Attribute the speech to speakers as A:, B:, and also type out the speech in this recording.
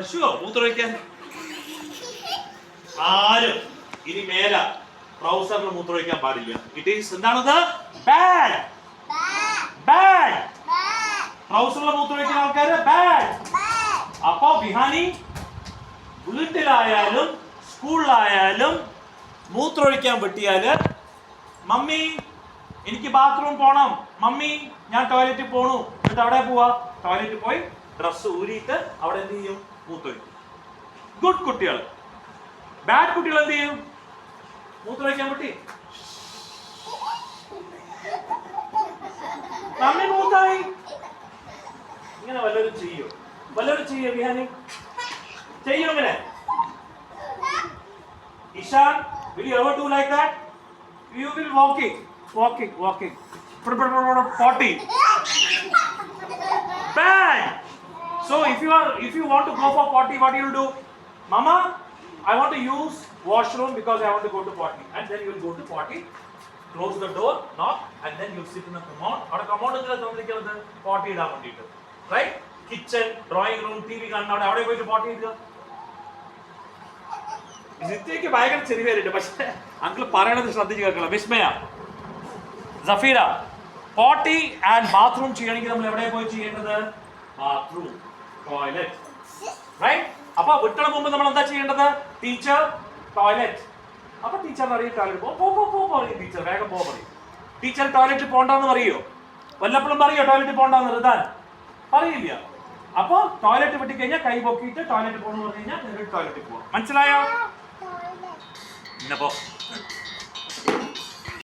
A: മൂത്രമൊഴിക്കാൻ ആരും ഇനി മേല ട്രൗസറിൽ മൂത്രമൊഴിക്കാൻ പാടില്ല. ഇറ്റ് ഈസ് എന്താണത്? ബാഡ്. ബാഡ്. ട്രൗസറിൽ മൂത്രമൊഴിക്കുന്ന ആൾക്കാര് ബാഡ്. അപ്പൊ വിഹാനി വീട്ടിലായാലും സ്കൂളിലായാലും മൂത്രമൊഴിക്കാൻ പറ്റിയാല് മമ്മി എനിക്ക് ബാത്റൂം പോണം, മമ്മി ഞാൻ ടോയ്ലറ്റിൽ പോണു, എന്നിട്ട് അവിടെ പോവാ, ടോയ്ലറ്റിൽ പോയി ഡ്രസ് ഊരിയിട്ട് അവിടെ എന്ത് ചെയ്യും? മൂത്രമൊഴിക്കും. ഗുഡ് കുട്ടികൾ. ബാഡ് കുട്ടികൾ എന്ത് ചെയ്യും? മൂത്രമൊഴിക്കാൻ പറ്റി മമ്മി മൂത്തായി ഇങ്ങനെ വല്ലവരും ചെയ്യോ? വല്ലവരും ചെയ്യോ? വിഹാനി ചെയ്യോ? ഇങ്ങനെ Ishan, will you ever do like that? You will walking potty. Bad. So if you want to go for potty, what you will do? Mama, I want to use washroom because I want to go to potty. And then you will go to potty, close the door, knock, and then you sit in the commode. Or commode is the potty ഇടാൻ വേണ്ടിയിട്ട്, right? Kitchen, drawing room, TV കാണുന്ന അവിടെ പോയിട്ട് potty ഇടുക. നിത്യയ്ക്ക് ഭയങ്കര ചെറിയ പേരുണ്ട്, പക്ഷെ അങ്കിൾ പറയണത് ശ്രദ്ധിച്ച് കേൾക്കണം. വിസ്മയ, സഫീര, പോട്ടി ആൻഡ് ബാത്റൂം ചെയ്യണമെങ്കിൽ നമ്മൾ എവിടെ പോയി ചെയ്യേണ്ടത്? Bathroom, toilet, right? അപ്പൊ വിട്ടണ മുമ്പ് നമ്മൾ എന്താ ചെയ്യേണ്ടത്? Teacher, toilet. അപ്പൊ ടീച്ചറിന് അറിയും ടോയ്ലറ്റ് പറയും. ടീച്ചർ വേഗം പറയും. ടീച്ചർ ടോയ്ലറ്റിൽ പോണ്ടെന്ന് പറയോ? വല്ലപ്പോഴും പറയോ ടോയ്ലറ്റിൽ പോണ്ടെന്ന്? റിതാൻ പറയില്ല. അപ്പൊ ടോയ്ലറ്റ് വിട്ടി കഴിഞ്ഞാൽ കൈ പൊക്കിയിട്ട് ടോയ്ലറ്റ് പോകണമെന്ന് പറഞ്ഞു കഴിഞ്ഞാൽ ടോയ്ലറ്റിൽ പോകാം. മനസ്സിലായോ? ഇന്നപ്പോ